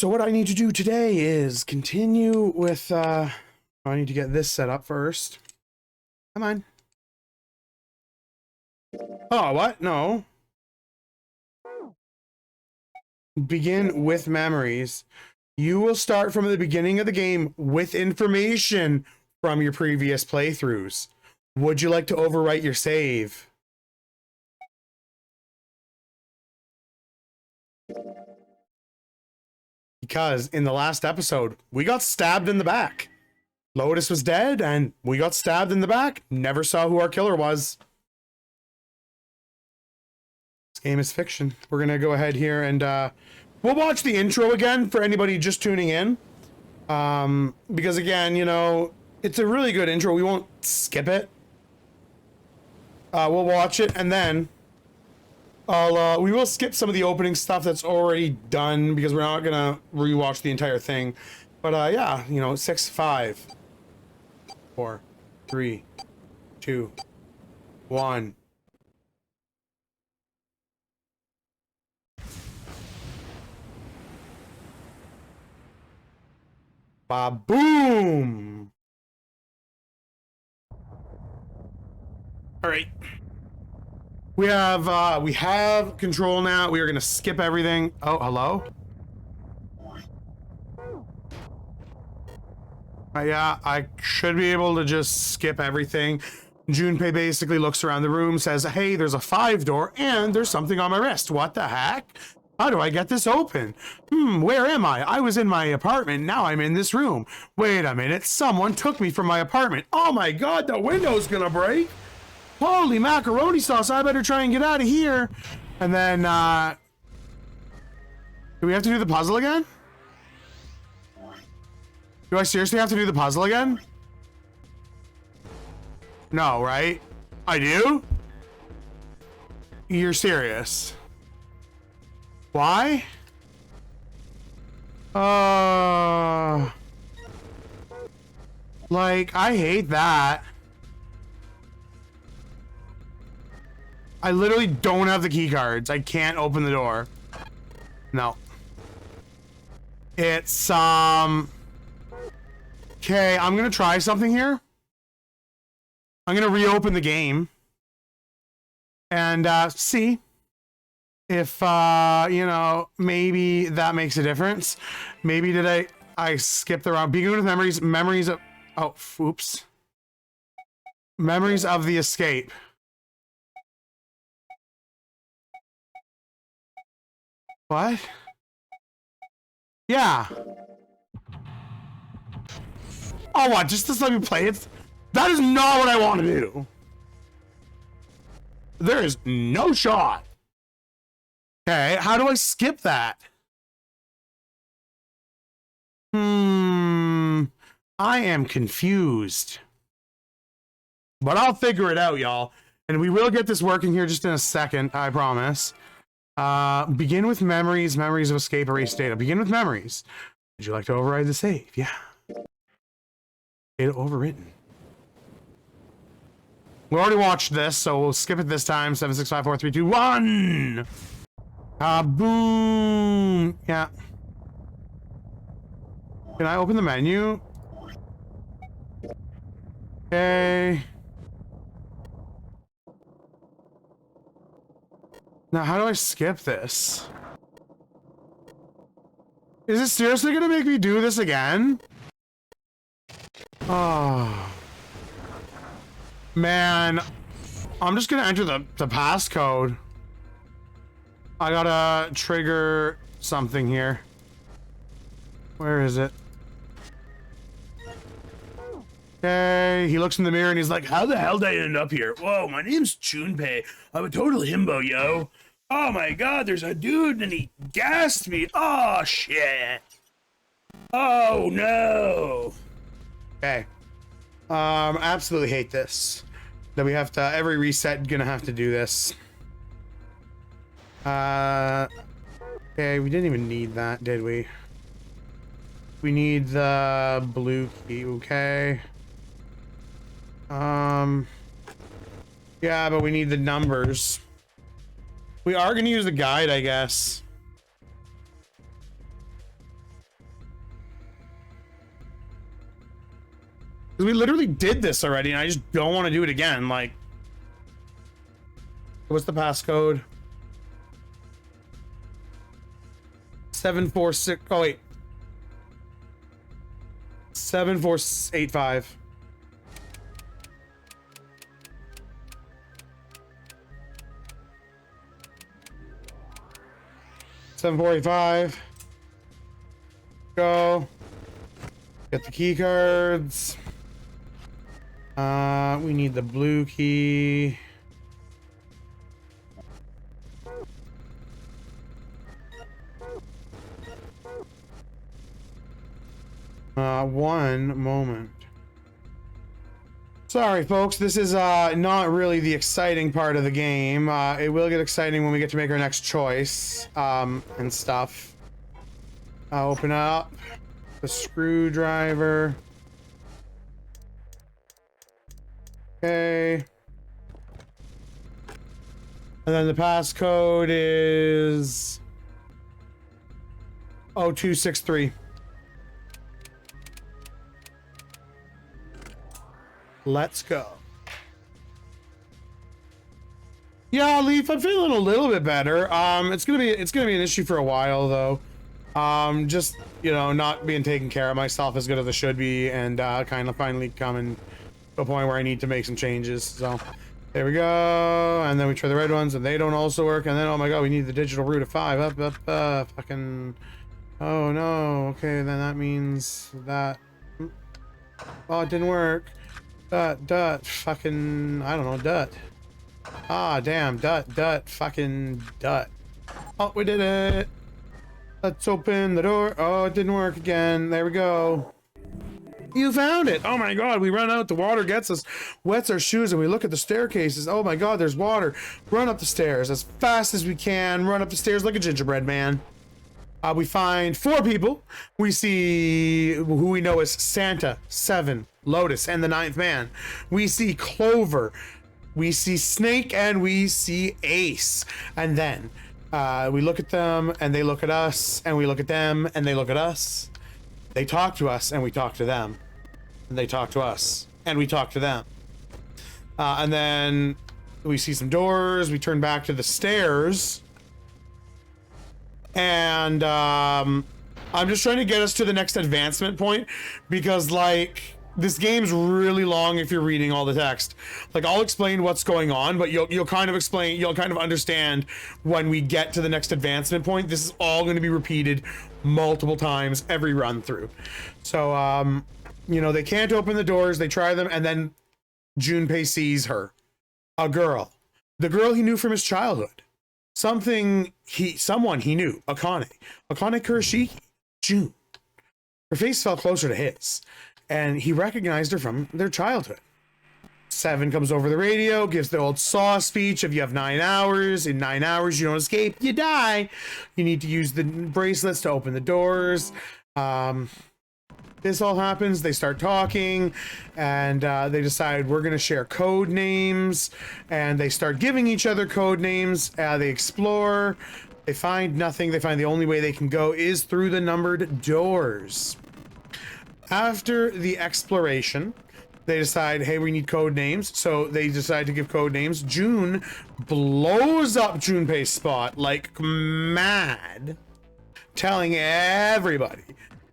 So what I need to do today is continue with, I need to get this set up first. Come on. Oh, what? No. Begin with memories. You will start from the beginning of the game with information from your previous playthroughs. Would you like to overwrite your save? Because in the last episode, we got stabbed in the back. Lotus was dead, and we got stabbed in the back. Never saw who our killer was. This game is fiction. We're going to go ahead here and we'll watch the intro again for anybody just tuning in. Because again, you know, it's a really good intro. We won't skip it. We'll watch it, and then we will skip some of the opening stuff that's already done because we're not gonna rewatch the entire thing. But yeah, you know, 6, 5, 4, 3, 2, 1. Ba-boom! All right. We have control now. We are gonna skip everything. Oh, hello? Yeah, I should be able to just skip everything. Junpei basically looks around the room, says, hey, there's a 5 door and there's something on my wrist. What the heck? How do I get this open? Where am I? I was in my apartment. Now I'm in this room. Wait a minute. Someone took me from my apartment. Oh my God, the window's gonna break. Holy macaroni sauce. I better try and get out of here. And then, do we have to do the puzzle again? Do I seriously have to do the puzzle again? No, right? I do? You're serious? Why? Like, I hate that. I literally don't have the key cards. I can't open the door. No. It's, okay, I'm gonna try something here. I'm gonna reopen the game. And, see if, you know, maybe that makes a difference. Maybe did I skipped the wrong... Begin with memories of... Oh, oops. Memories of the escape. What? Yeah. Oh, what? Just let me play it? That is not what I want to do. There is no shot. Okay, how do I skip that? I am confused. But I'll figure it out, y'all. And we will get this working here just in a second, I promise. Begin with memories of escape, erase data. Begin with memories. Would you like to override the save? Yeah. Data overwritten. We already watched this, so we'll skip it this time. 7, 6, 5, 4, 3, 2, 1. Boom. Yeah. Can I open the menu? Okay. Now, how do I skip this? Is it seriously gonna make me do this again? Oh. Man. I'm just gonna enter the passcode. I gotta trigger something here. Where is it? Okay, he looks in the mirror and he's like, how the hell did I end up here? Whoa, my name's Junpei. I'm a total himbo, yo. Oh my God, there's a dude and he gassed me. Oh, shit. Oh, no. Okay. Absolutely hate this. That we have to, every reset, gonna have to do this. Okay, we didn't even need that, did we? We need the blue key, okay. Yeah, but we need the numbers. We are gonna use the guide, I guess. We literally did this already, and I just don't want to do it again. Like, what's the passcode? 746. Oh wait, 7485. Go. Get the key cards. We need the blue key. One moment. Sorry, folks. This is not really the exciting part of the game. It will get exciting when we get to make our next choice and stuff. Open up the screwdriver. Okay. And then the passcode is 0263. Let's go. Yeah, Leaf, I'm feeling a little bit better. It's gonna be an issue for a while though. Just, you know, not being taken care of myself as good as I should be, and kind of finally coming to a point where I need to make some changes. So there we go. And then we try the red ones and they don't also work. And then, oh my god, we need the digital root of 5. Fucking, oh no. Okay, then that means that, oh, it didn't work. Dut, fucking, I don't know, dut. Ah, damn, dut, fucking dut. Oh, we did it. Let's open the door. Oh, it didn't work again. There we go. You found it. Oh my god, we run out. The water gets us, wets our shoes, and we look at the staircases. Oh my god, there's water. Run up the stairs as fast as we can. Run up the stairs like a gingerbread man. We find 4 people. We see who we know as Santa, 7, Lotus, and the 9th man. We see Clover. We see Snake, and we see Ace. And then we look at them, and they look at us, and we look at them, and they look at us. They talk to us, and we talk to them. And they talk to us, and we talk to them. And then we see some doors. We turn back to the stairs. And I'm just trying to get us to the next advancement point, because like this game's really long if you're reading all the text. Like, I'll explain what's going on, but you'll kind of understand when we get to the next advancement point. This is all going to be repeated multiple times every run through. So you know, they can't open the doors. They try them, and then Junpei sees her, a girl, the girl he knew from his childhood. Someone he knew, Akane Kurashiki, June. Her face felt closer to his, and he recognized her from their childhood. 7 comes over the radio, gives the old Saw speech of, you have 9 hours. In 9 hours, you don't escape, you die. You need to use the bracelets to open the doors. This all happens. They start talking, and they decide we're going to share code names, and they start giving each other code names. They explore. They find nothing. They find the only way they can go is through the numbered doors. After the exploration, they decide, hey, we need code names. So they decide to give code names. June blows up Junpei's spot like mad, telling everybody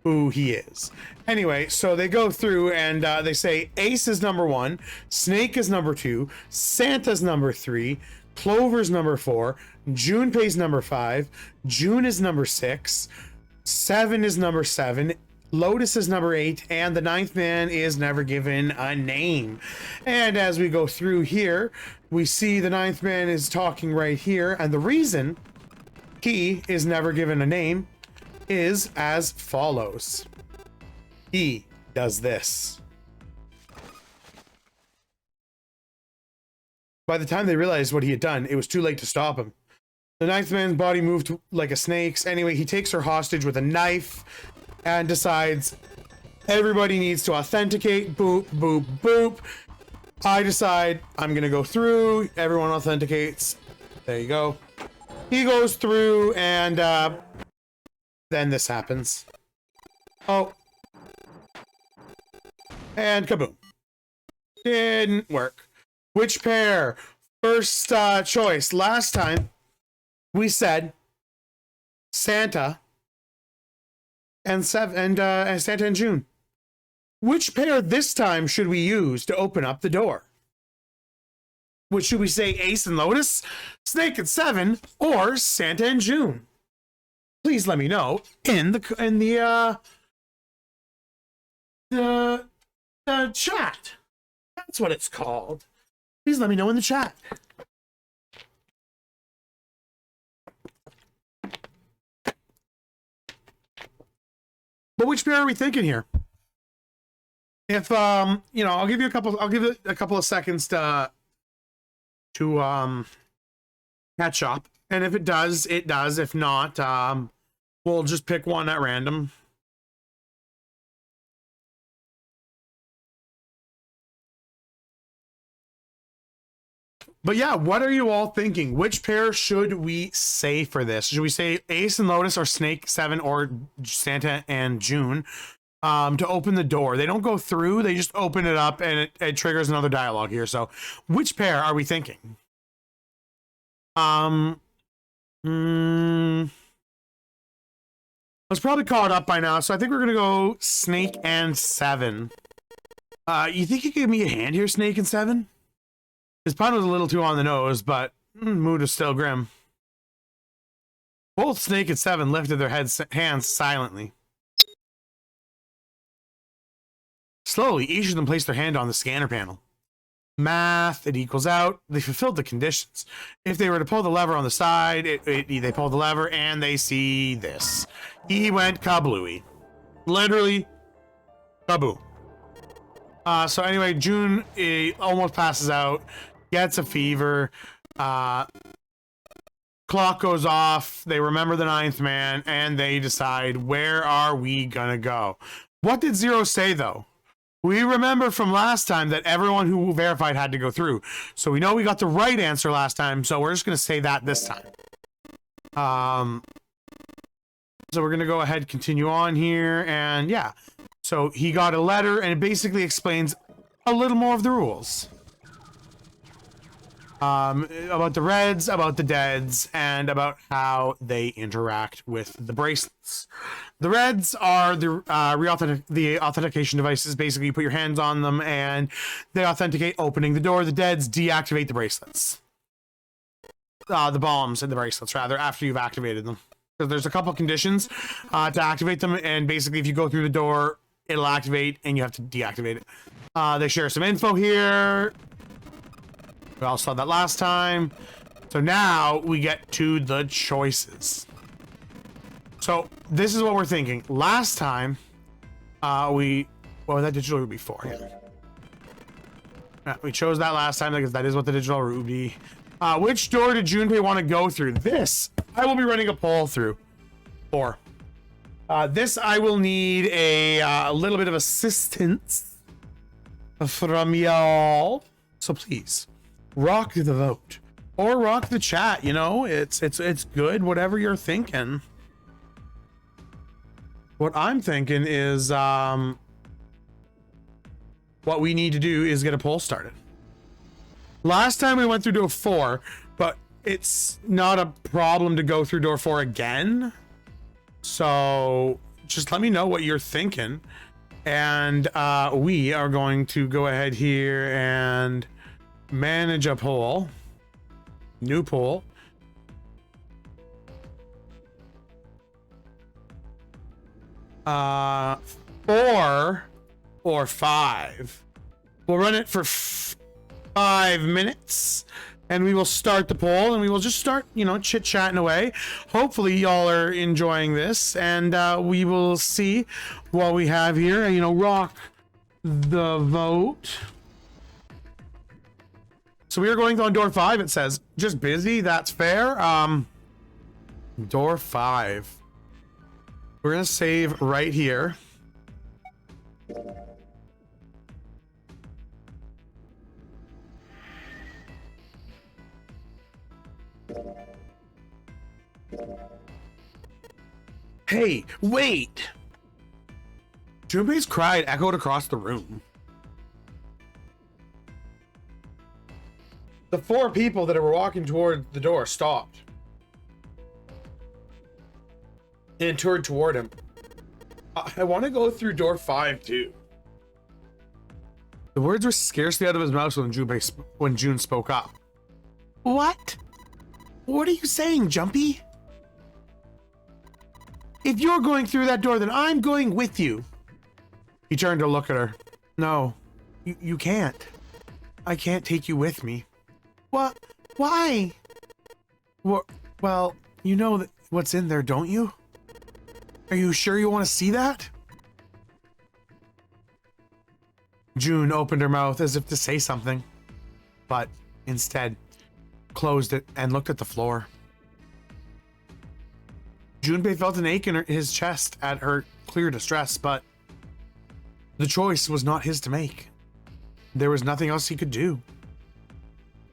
who he is. Anyway, so they go through and they say Ace is number 1, Snake is number 2, Santa's number 3, Clover's number 4, Junpei's number 5, June is number 6, 7 is number 7, Lotus is number 8, and the 9th man is never given a name. And as we go through here, we see the 9th man is talking right here, and the reason he is never given a name is as follows. He does this. By the time they realized what he had done, it was too late to stop him. The 9th man's body moved like a snake's. Anyway, he takes her hostage with a knife and decides everybody needs to authenticate. Boop, boop, boop. I decide I'm gonna go through. Everyone authenticates. There you go. He goes through, and then this happens. Oh. And kaboom. Didn't work. Which pair? First choice. Last time we said Santa and Santa and June. Which pair this time should we use to open up the door? Which should we say, Ace and Lotus, Snake and Seven, or Santa and June? Please let me know in the chat. That's what it's called. Please let me know in the chat. But which pair are we thinking here? If you know, I'll give it a couple of seconds to catch up. And if it does, it does. If not, we'll just pick one at random. But yeah, what are you all thinking? Which pair should we say for this? Should we say Ace and Lotus or Snake, Seven, or Santa and June to open the door? They don't go through, they just open it up, and it triggers another dialogue here. So which pair are we thinking? I was probably caught up by now, so I think we're gonna go Snake and Seven. You think you could give me a hand here, Snake and Seven? His pun was a little too on the nose, but mood is still grim. Both Snake and Seven lifted their hands silently. Slowly, each of them placed their hand on the scanner panel. Math, it equals out. They fulfilled the conditions. If they were to pull the lever on the side, they pull the lever and they see this. He went kablooey. Literally, kaboom. So anyway, June almost passes out, gets a fever. Clock goes off. They remember the ninth man, and they decide, where are we gonna go? What did Zero say, though? We remember from last time that everyone who verified had to go through. So we know we got the right answer last time, so we're just gonna say that this time. So we're gonna go ahead, continue on here, and yeah. So he got a letter, and it basically explains a little more of the rules. About the Reds, about the Deads, and about how they interact with the bracelets. The Reds are the authentication devices. Basically, you put your hands on them, and they authenticate opening the door. The Deads deactivate the bracelets. The bombs and the bracelets, rather, after you've activated them. So there's a couple conditions to activate them, and basically, if you go through the door, it'll activate, and you have to deactivate it. They share some info here. We all saw that last time. So now we get to the choices. So this is what we're thinking. Last time, what was that digital ruby for? Yeah, we chose that last time because that is what the digital ruby. Which door did Junpei want to go through? This, I will be running a poll through. This I will need a little bit of assistance from y'all. So please rock the vote or rock the chat. You know, it's good. Whatever you're thinking. What I'm thinking is what we need to do is get a poll started. Last time we went through door 4, but it's not a problem to go through door 4 again. So just let me know what you're thinking. And we are going to go ahead here and manage a poll. New poll. Uh, 4 or 5. We'll run it for 5 minutes. And we will start the poll, and we will just start, you know, chit-chatting away. Hopefully, y'all are enjoying this, and we will see what we have here. You know, rock the vote. So we are going on door 5, it says. Just busy, that's fair. Door 5. We're going to save right here. Hey, wait! Junpei's cry echoed across the room. The 4 people that were walking toward the door stopped and turned toward him. I want to go through door 5 too. The words were scarcely out of his mouth when June spoke up. What? What are you saying, Jumpy? If you're going through that door, then I'm going with you. He turned to look at her. No, you can't. I can't take you with me. What? Why? Well, you know what's in there, don't you? Are you sure you want to see that? June opened her mouth as if to say something, but instead closed it and looked at the floor. Junpei felt an ache in his chest at her clear distress, but the choice was not his to make. There was nothing else he could do.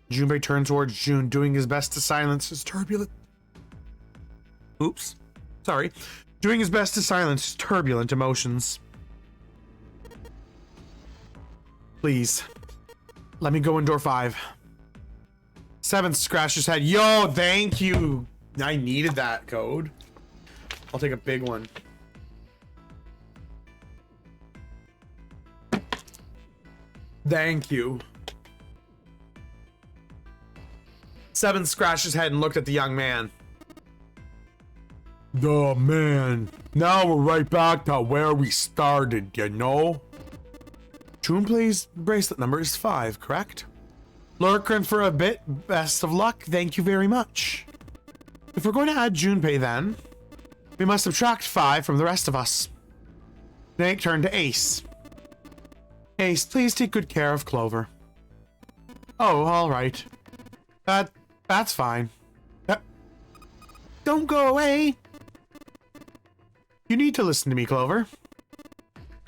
Junpei turned towards June, doing his best to silence his turbulent... Doing his best to silence his turbulent emotions. Please, let me go in door 5. 7th scratched his head. Yo, thank you. I needed that code. I'll take a big one. Thank you. 7th scratched his head and looked at the young man. Oh man, now we're right back to where we started, you know? Junpei's bracelet number is 5, correct? Lurking for a bit, best of luck, thank you very much. If we're going to add Junpei then, we must subtract 5 from the rest of us. Snake turned to Ace. Ace, please take good care of Clover. Oh, alright. That's fine. Don't go away! You need to listen to me, Clover.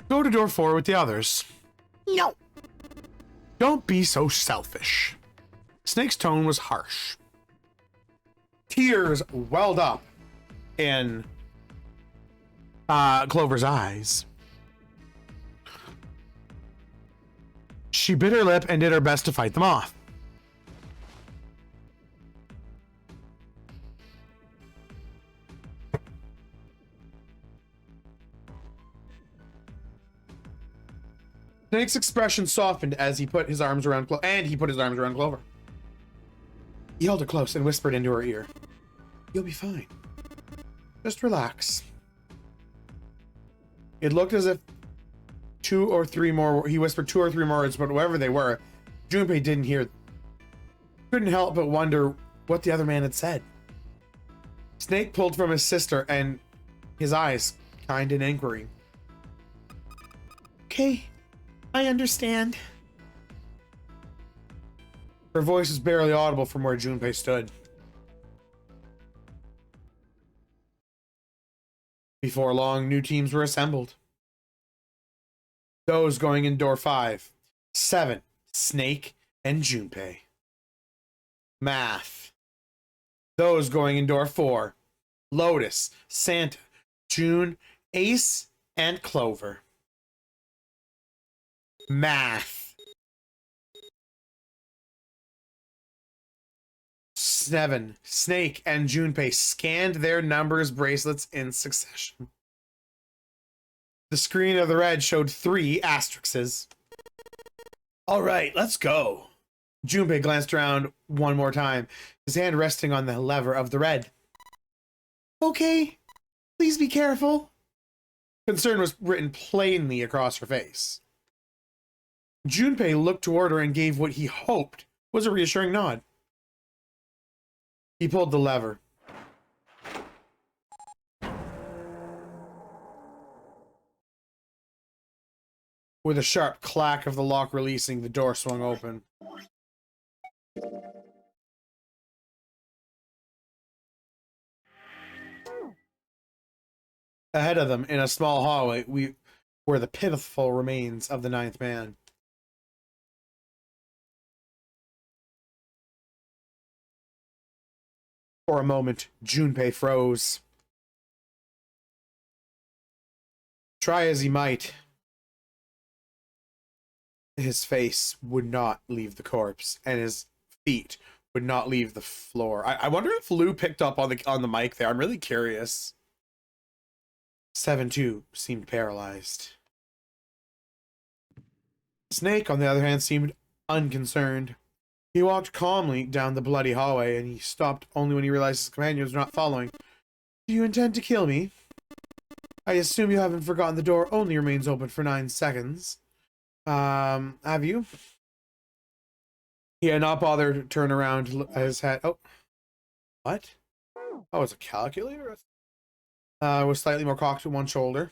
Go to door 4 with the others. No. Don't be so selfish. Snake's tone was harsh. Tears welled up in Clover's eyes. She bit her lip and did her best to fight them off. Snake's expression softened as he put his arms around Clover. He held her close and whispered into her ear. You'll be fine. Just relax. It looked as if he whispered 2 or 3 more words, but whatever they were, Junpei didn't hear. Couldn't help but wonder what the other man had said. Snake pulled from his sister and his eyes kind in inquiry. Okay. I understand. Her voice was barely audible from where Junpei stood. Before long, new teams were assembled. Those going in door 5. 7, Snake and Junpei. Math. Those going in door 4. Lotus, Santa, June, Ace, and Clover. Math. 7, Snake and Junpei scanned their numbers bracelets in succession. The screen of the red showed 3 asterisks. All right, let's go. Junpei glanced around one more time, his hand resting on the lever of the red. Okay, please be careful. Concern was written plainly across her face. Junpei looked toward her and gave what he hoped was a reassuring nod. He pulled the lever. With a sharp clack of the lock releasing, the door swung open. Ahead of them, in a small hallway, were the pitiful remains of the 9th man. For a moment, Junpei froze. Try as he might, his face would not leave the corpse, and his feet would not leave the floor. I wonder if Lou picked up on the mic there. I'm really curious. 7 too seemed paralyzed. Snake, on the other hand, seemed unconcerned. He walked calmly down the bloody hallway, and he stopped only when he realized his companions were not following. Do you intend to kill me? I assume you haven't forgotten the door only remains open for 9 seconds. Have you? He had not bothered to turn around to look at his head. Oh. What? Oh, it's a calculator? Was slightly more cocked to one shoulder.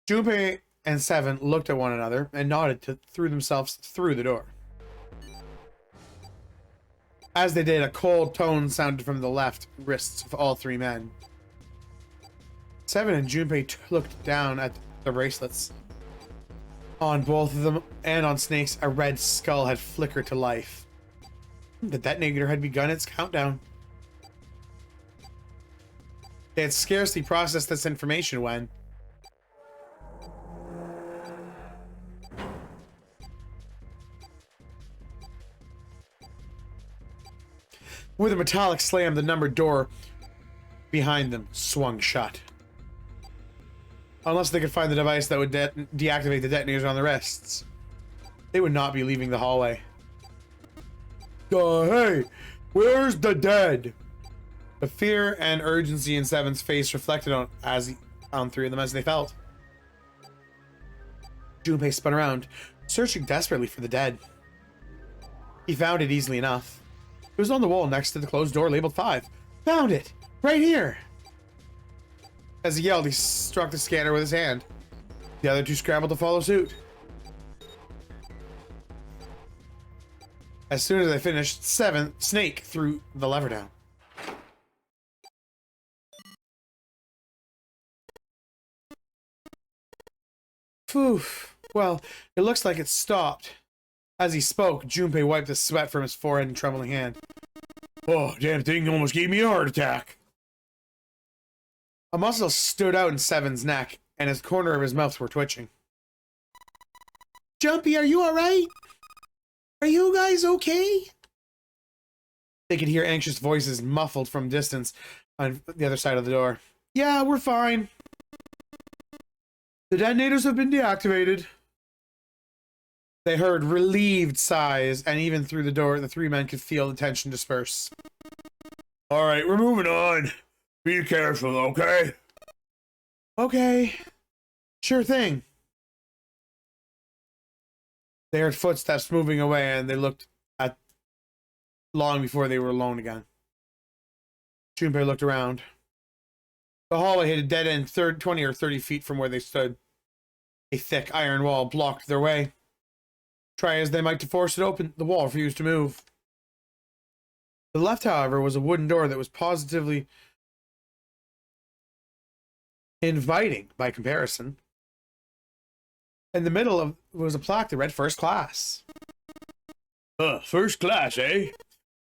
Junpei and Seven looked at one another and nodded threw themselves through the door. As they did, a cold tone sounded from the left wrists of all 3 men. Seven and Junpei looked down at the bracelets. On both of them and on Snake's, a red skull had flickered to life. The detonator had begun its countdown. They had scarcely processed this information when... With a metallic slam, the numbered door behind them swung shut. Unless they could find the device that would deactivate the detonators on the wrists, they would not be leaving the hallway. Hey, where's the dead? The fear and urgency in Seven's face reflected on 3 of them as they felt. Junpei spun around, searching desperately for the dead. He found it easily enough. It was on the wall next to the closed door labeled 5. Found it! Right here! As he yelled, he struck the scanner with his hand. The other 2 scrambled to follow suit. As soon as they finished, Snake threw the lever down. Phew. Well, it looks like it stopped. As he spoke, Junpei wiped the sweat from his forehead and trembling hand. Oh, damn thing almost gave me a heart attack. A muscle stood out in Seven's neck, and his corner of his mouth were twitching. Jumpy, are you alright? Are you guys okay? They could hear anxious voices muffled from distance on the other side of the door. Yeah, we're fine. The detonators have been deactivated. They heard relieved sighs, and even through the door, the 3 men could feel the tension disperse. Alright, we're moving on. Be careful, okay? Okay. Sure thing. They heard footsteps moving away, and they looked at long before they were alone again. Junpei looked around. The hallway hit a dead end 20 or 30 feet from where they stood. A thick iron wall blocked their way. Try as they might to force it open, the wall refused to move. To the left, however, was a wooden door that was positively inviting by comparison. In the middle of was a plaque that read First Class. First class, eh?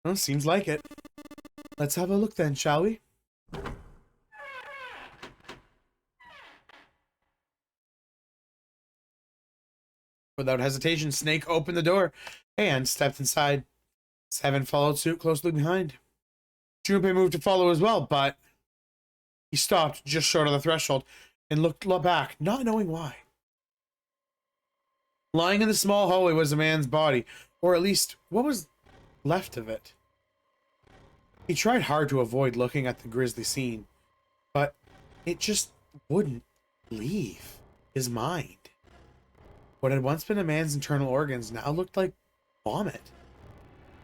Well, seems like it. Let's have a look then, shall we? Without hesitation, Snake opened the door and stepped inside. Seven followed suit closely behind. Junpei moved to follow as well, but he stopped just short of the threshold and looked back, not knowing why. Lying in the small hallway was a man's body, or at least what was left of it. He tried hard to avoid looking at the grisly scene, but it just wouldn't leave his mind. What had once been a man's internal organs now looked like vomit,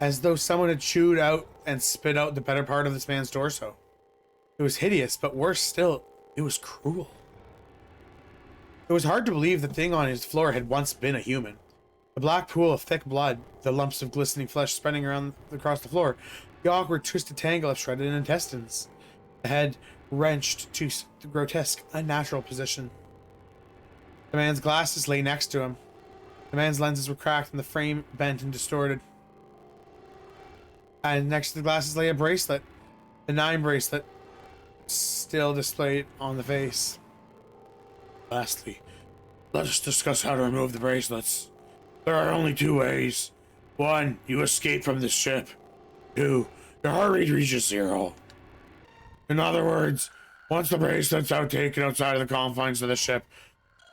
as though someone had chewed out and spit out the better part of this man's torso. It was hideous, but worse still, it was cruel. It was hard to believe the thing on his floor had once been a human. The black pool of thick blood, the lumps of glistening flesh spreading around across the floor, the awkward twisted tangle of shredded intestines, the head wrenched to the grotesque, unnatural position. The man's glasses lay next to him. The man's lenses were cracked and the frame bent and distorted. And next to the glasses lay a bracelet, the 9 bracelet, still displayed on the face. Lastly, let us discuss how to remove the bracelets. There are only 2 ways. 1, you escape from this ship. 2. Your heart rate reaches 0. In other words, once the bracelet's taken outside of the confines of the ship,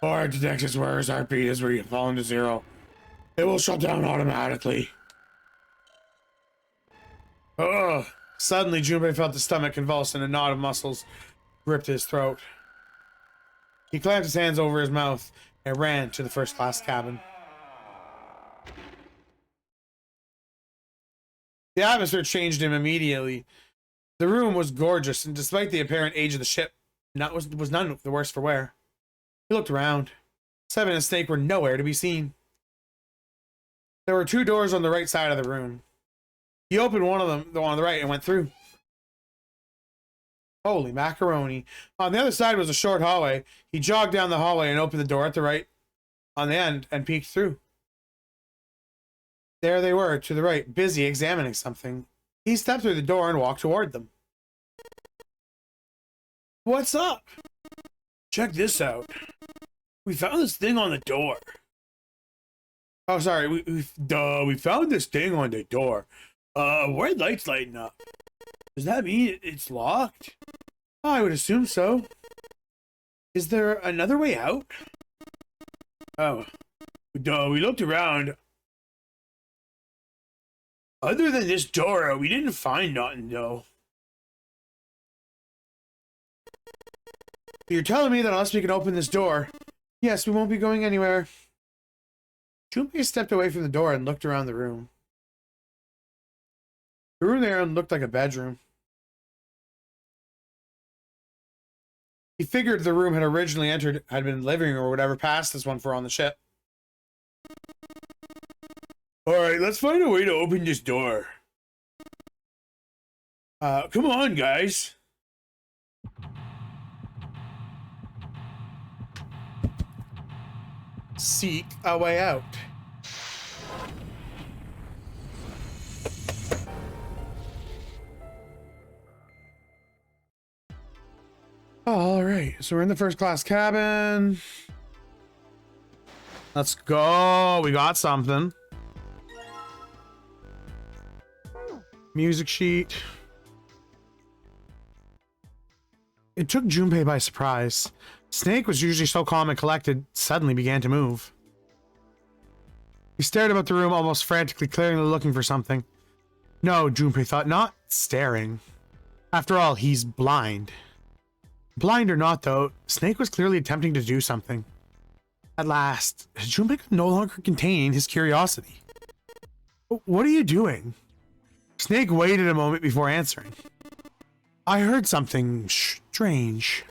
or it detects its wearer's heartbeat is where you fall into 0, it will shut down automatically. Ugh. Suddenly, Junpei felt the stomach convulse and a knot of muscles gripped his throat. He clamped his hands over his mouth and ran to the first-class cabin. The atmosphere changed him immediately. The room was gorgeous, and despite the apparent age of the ship, was none the worse for wear. He looked around. Seven and Snake were nowhere to be seen. There were 2 doors on the right side of the room. He opened one of them, the one on the right, and went through. Holy macaroni. On the other side was a short hallway. He jogged down the hallway and opened the door at the right on the end and peeked through. There they were, to the right, busy examining something. He stepped through the door and walked toward them. What's up? Check this out. We found this thing on the door. Oh, sorry. We found this thing on the door. Why are lights lighting up? Does that mean it's locked? Oh, I would assume so. Is there another way out? Oh. We looked around. Other than this door, we didn't find nothing, though. You're telling me that unless we can open this door, yes, we won't be going anywhere. Junpei stepped away from the door and looked around the room. The room there looked like a bedroom. He figured the room had originally entered had been living or whatever past this one for on the ship. Alright, let's find a way to open this door. Come on, guys. Seek a way out. All right, so we're in the first class cabin. Let's go. We got something. Music sheet. It took Junpei by surprise. Snake was usually so calm and collected, suddenly began to move. He stared about the room, almost frantically, clearly looking for something. No, Junpei thought, not staring. After all, he's blind. Blind or not, though, Snake was clearly attempting to do something. At last, Junpei could no longer contain his curiosity. What are you doing? Snake waited a moment before answering. I heard something strange.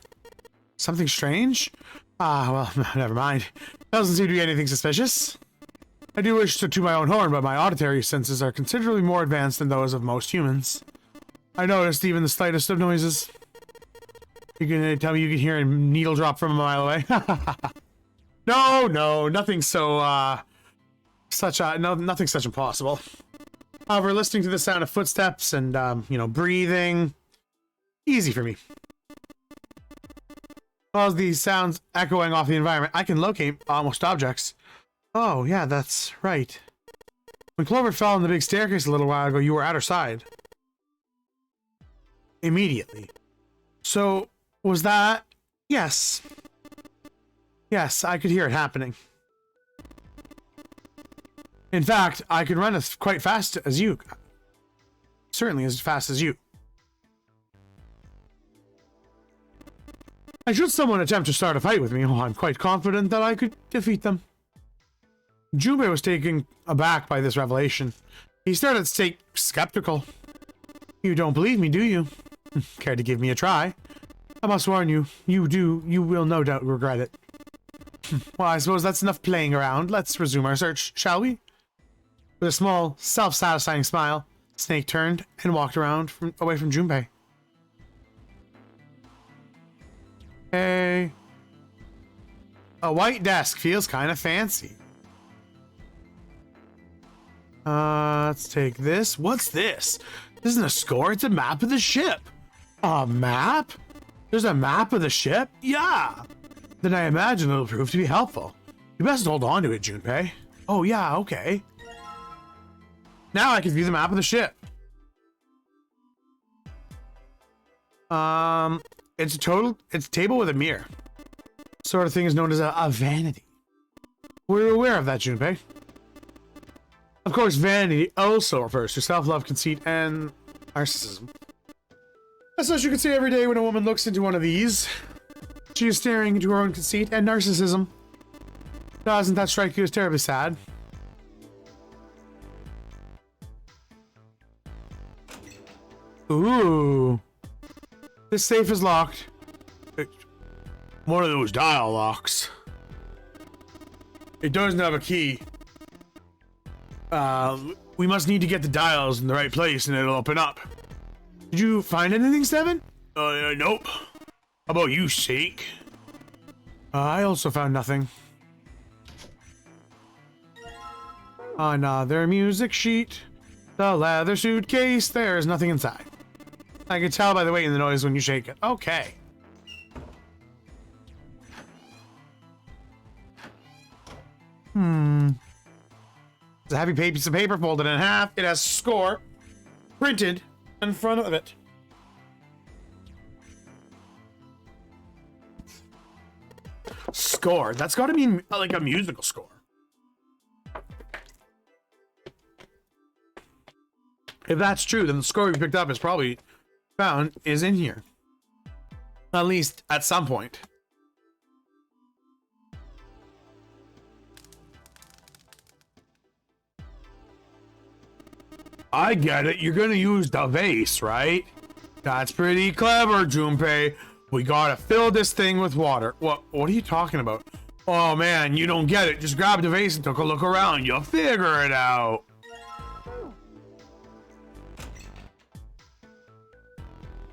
Something strange? Ah, well, never mind. Doesn't seem to be anything suspicious. I do wish to toot my own horn, but my auditory senses are considerably more advanced than those of most humans. I noticed even the slightest of noises. You can tell me you can hear a needle drop from a mile away? No, nothing so, nothing such impossible. However, listening to the sound of footsteps and, breathing, easy for me. As these sounds echoing off the environment, I can locate almost objects. Oh, yeah, that's right. When Clover fell on the big staircase a little while ago, you were at her side. Immediately. So, was that... Yes. Yes, I could hear it happening. In fact, I could run as quite fast as you. Certainly as fast as you. And should someone attempt to start a fight with me, I'm quite confident that I could defeat them. Junpei was taken aback by this revelation. He started to stay skeptical. You don't believe me, do you? Care to give me a try? I must warn you, you will no doubt regret it. Well, I suppose that's enough playing around. Let's resume our search, shall we? With a small, self-satisfying smile, Snake turned and walked around away from Junpei. Hey. A white desk feels kind of fancy. Let's take this. What's this? This isn't a score, it's a map of the ship. A map? There's a map of the ship? Yeah. Then I imagine it'll prove to be helpful. You best hold on to it, Junpei. Oh yeah, okay. Now I can view the map of the ship. It's a table with a mirror. Sort of thing is known as a vanity. We're aware of that, Junpei. Of course, vanity also refers to self-love, conceit, and narcissism. That's what you can see every day when a woman looks into one of these. She is staring into her own conceit and narcissism. Doesn't that strike you as terribly sad? Ooh. This safe is locked. It's one of those dial locks. It doesn't have a key. We must need to get the dials in the right place and it'll open up. Did you find anything, Seven? Nope. How about you, Shake? I also found nothing. Another music sheet. The leather suitcase. There's nothing inside. I can tell by the weight and the noise when you shake it. Okay. It's a heavy piece of paper folded in half. It has score printed in front of it. Score. That's got to be like a musical score. If that's true, then the score we picked up is probably found is in here. At least at some point. I get it. You're gonna use the vase, right? That's pretty clever, Junpei. We gotta fill this thing with water. What are you talking about? Oh man, you don't get it. Just grab the vase and take a look around. You'll figure it out.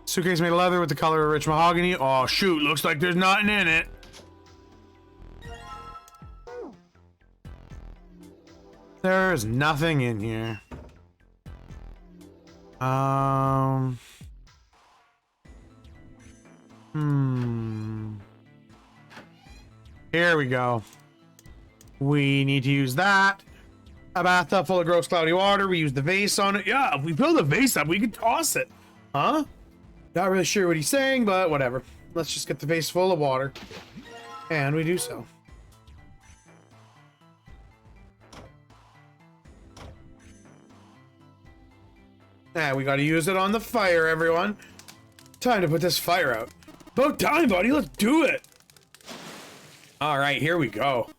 Suitcase made of leather with the color of rich mahogany. Oh shoot, looks like there's nothing in it. There's nothing in here. Here we go. We need to use that. A bathtub full of gross cloudy water. We use the vase on it. Yeah, if we fill the vase up, we can toss it. Huh? Not really sure what he's saying, but whatever. Let's just get the vase full of water. And we do so. We gotta use it on the fire, everyone. Time to put this fire out. About time, buddy. Let's do it. All right, here we go.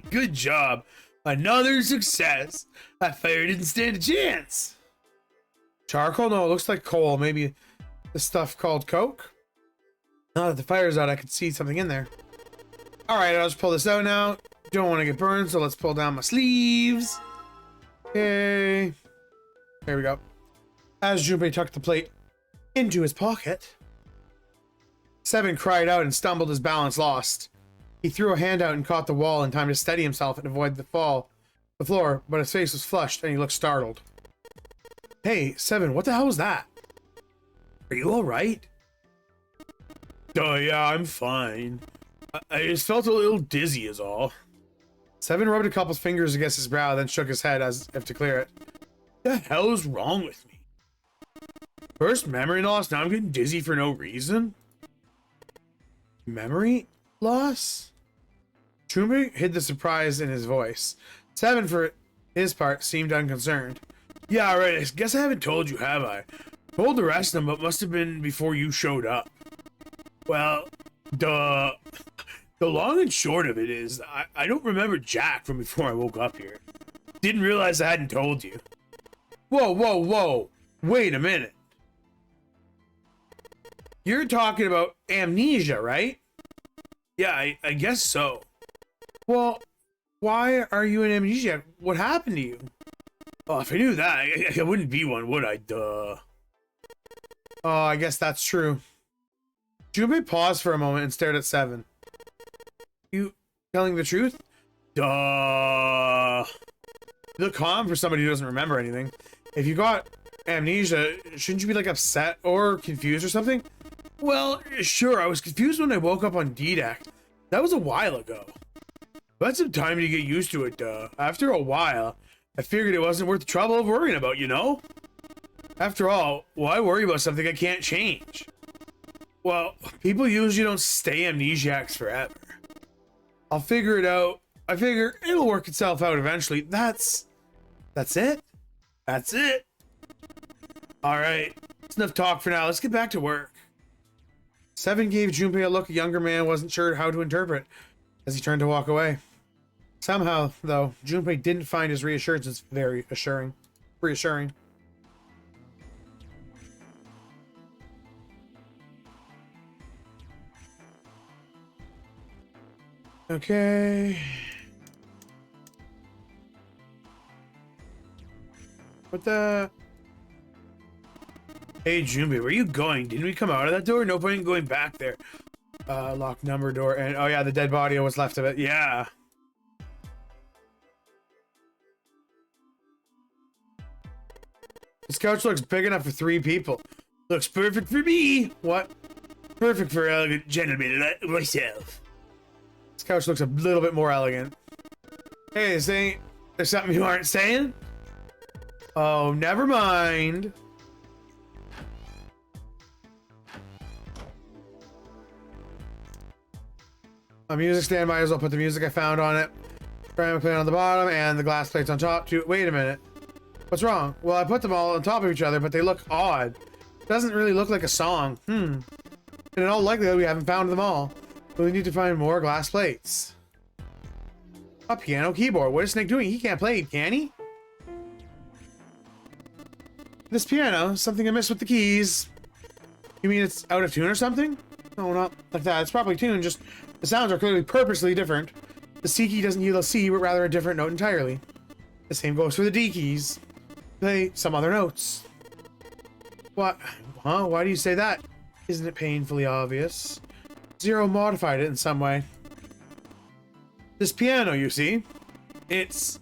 Good job. Another success. That fire didn't stand a chance. Charcoal? No, it looks like coal. Maybe the stuff called coke? Now that the fire's out, I can see something in there. All right, I'll just pull this out now. Don't want to get burned, so let's pull down my sleeves. Okay. There we go. As Junpei tucked the plate into his pocket, Seven cried out and stumbled, his balance lost. He threw a hand out and caught the wall in time to steady himself and avoid the floor, but his face was flushed and he looked startled. Hey, Seven, what the hell was that? Are you alright? Oh yeah, I'm fine. I just felt a little dizzy is all. Seven rubbed a couple fingers against his brow, then shook his head as if to clear it. What the hell is wrong with me? First memory loss, now I'm getting dizzy for no reason? Memory loss? Junpei hid the surprise in his voice. Seven, for his part, seemed unconcerned. Yeah, right, I guess I haven't told you, have I? Told the rest of them, but must have been before you showed up. Well, the long and short of it is, I don't remember Jack from before I woke up here. Didn't realize I hadn't told you. Whoa. Wait a minute. You're talking about amnesia, right? Yeah, I guess so. Well, why are you in amnesia? What happened to you? Oh, if I knew that, I wouldn't be one, would I? Duh. Oh, I guess that's true. Junpei paused for a moment and stared at Seven. You telling the truth? Duh. You look calm for somebody who doesn't remember anything. If you got amnesia, shouldn't you be like upset or confused or something? Well, sure, I was confused when I woke up on D-Deck. That was a while ago. But I had some time to get used to it, duh. After a while, I figured it wasn't worth the trouble of worrying about, you know? After all, why worry about something I can't change? Well, people usually don't stay amnesiacs forever. I'll figure it out. I figure it'll work itself out eventually. That's it. That's it. All right. That's enough talk for now. Let's get back to work. Seven gave Junpei a look a younger man wasn't sure how to interpret as he turned to walk away. Somehow, though, Junpei didn't find his reassurances very reassuring. Okay. What the? Hey, Junpei, where are you going? Didn't we come out of that door? No point in going back there. Locked number door. And oh yeah, the dead body was left of it. Yeah. This couch looks big enough for 3 people. Looks perfect for me. What? Perfect for elegant gentlemen like myself. This couch looks a little bit more elegant. Hey, there's something you aren't saying? Oh, never mind. A music stand, might as well put the music I found on it. Ceramic plate on the bottom and the glass plates on top too. Wait a minute. What's wrong? Well, I put them all on top of each other, but they look odd. Doesn't really look like a song. And in all likelihood, we haven't found them all. But we need to find more glass plates. A piano keyboard. What is Snake doing? He can't play, can he? This piano, something amiss with the keys. You mean it's out of tune or something? No, not like that. It's probably tuned, just the sounds are clearly purposely different. The C key doesn't yield a C, but rather a different note entirely. The same goes for the D keys. Play some other notes. What? Huh? Why do you say that? Isn't it painfully obvious? Zero modified it in some way. This piano, you see, it's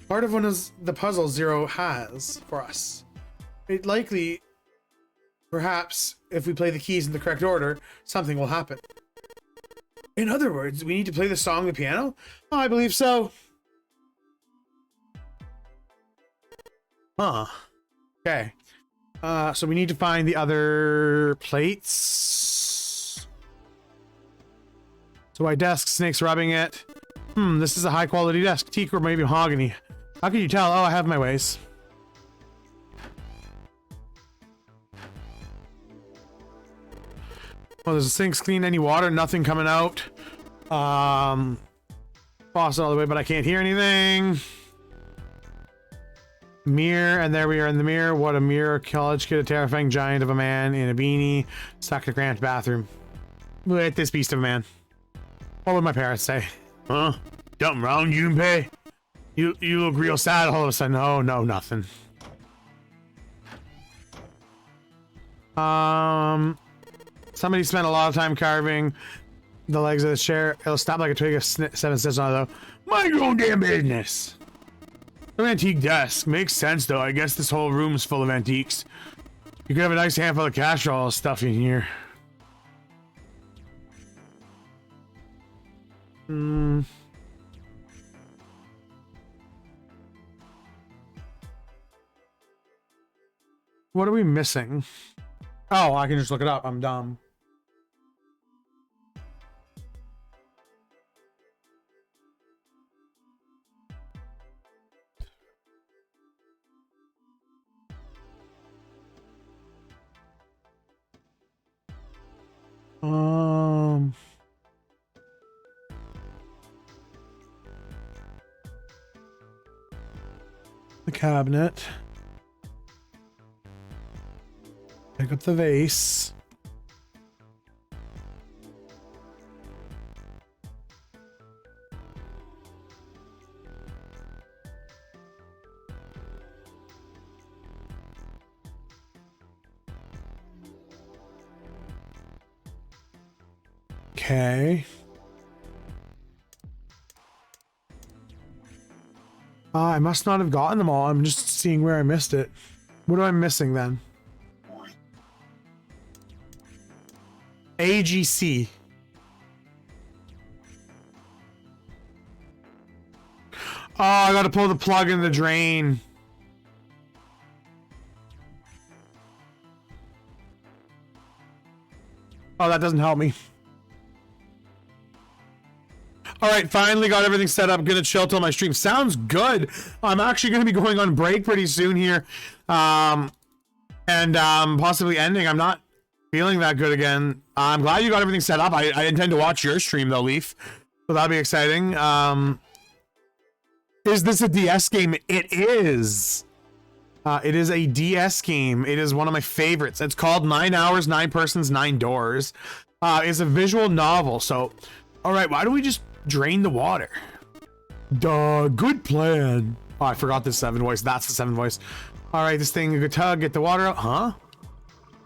part of one of the puzzles Zero has for us. It likely, perhaps, if we play the keys in the correct order, something will happen. In other words, we need to play the song on the piano? Oh, I believe so. Huh. Okay. So we need to find the other plates. So my desk, Snake's rubbing it. This is a high quality desk. Teak or maybe mahogany. How can you tell? Oh, I have my ways. Well, there's a sink's clean. Any water? Nothing coming out. Faucet all the way, but I can't hear anything. Mirror, and there we are in the mirror. What a mirror. College kid, a terrifying giant of a man in a beanie, stuck in a cramped bathroom. Look at this beast of a man. What would my parents say? Huh? Something wrong, Junpei? You look real sad all of a sudden. Oh, no, nothing. Somebody spent a lot of time carving the legs of the chair. It'll stop like a twig of 7 steps on it, though. Mind your own damn business. An antique desk. Makes sense, though. I guess this whole room's full of antiques. You could have a nice handful of cash all stuff in here. What are we missing? Oh, I can just look it up. I'm dumb. The cabinet. Pick up the vase. Okay. I must not have gotten them all. I'm just seeing where I missed it. What am I missing then? AGC. Oh, I gotta pull the plug in the drain. Oh, that doesn't help me. All right, finally got everything set up. Gonna chill till my stream. Sounds good. I'm actually gonna be going on break pretty soon here, and possibly ending. I'm not feeling that good again. I'm glad you got everything set up. I intend to watch your stream though, Leaf. So that'll be exciting. Is this a DS game? It is. It is a DS game. It is one of my favorites. It's called 9 Hours, 9 Persons, 9 Doors. It's a visual novel. So, all right, why don't we just drain the water? Duh, good plan. Oh, I forgot the 7 voice. That's the 7 voice. All right, this thing, a good tug, get the water out. Huh?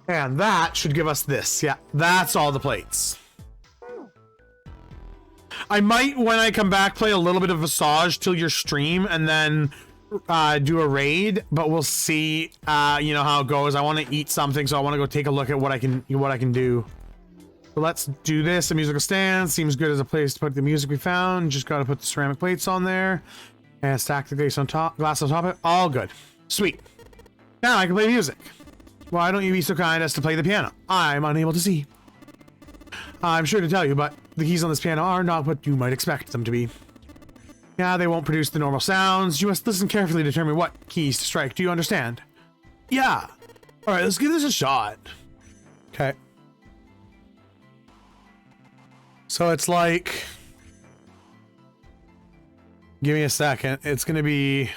And that should give us this. Yeah, that's all the plates. I might, when I come back, play a little bit of Visage till your stream and then do a raid, but we'll see you know how it goes. I want to eat something, so I want to go take a look at what I can do. So let's do this. A musical stand seems good as a place to put the music we found. Just got to put the ceramic plates on there and stack the glass on top of it. All good. Sweet. Now I can play music. Why don't you be so kind as to play the piano? I'm unable to see. I'm sure to tell you, but the keys on this piano are not what you might expect them to be. Yeah, they won't produce the normal sounds. You must listen carefully to determine what keys to strike. Do you understand? Yeah. All right, let's give this a shot. Okay. So it's like... Give me a second. It's going to be...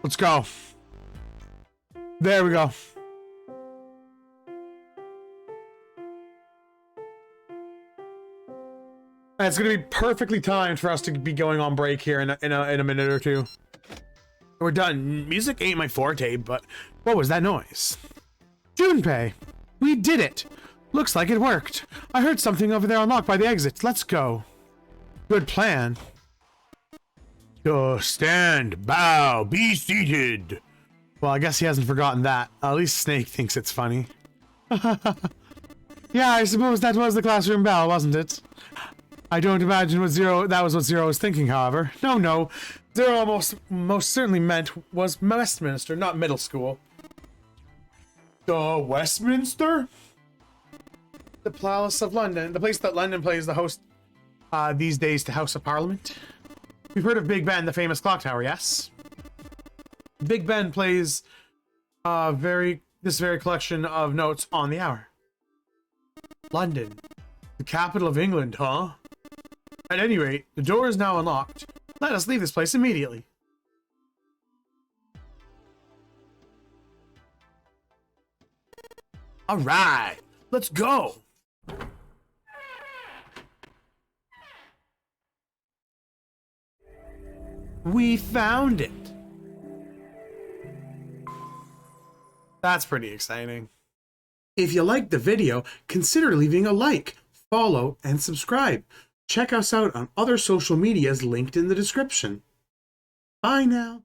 Let's go. There we go. It's going to be perfectly timed for us to be going on break here in a minute or two. We're done. Music ain't my forte, but what was that noise? Junpei, we did it. Looks like it worked. I heard something over there unlocked by the exit. Let's go. Good plan. Stand, bow, be seated. Well, I guess he hasn't forgotten that. At least Snake thinks it's funny. Yeah, I suppose that was the classroom bell, wasn't it? I don't imagine that was what Zero was thinking, however. No. Zero most certainly meant was Westminster, not middle school. Westminster? The Palace of London. The place that London plays the host these days to House of Parliament. We've heard of Big Ben, the famous clock tower, yes? Big Ben plays this very collection of notes on the hour. London, the capital of England, huh? At any rate, the door is now unlocked. Let us leave this place immediately. All right, let's go. We found it. That's pretty exciting. If you liked the video, consider leaving a like, follow, and subscribe. Check us out on other social medias linked in the description. Bye now.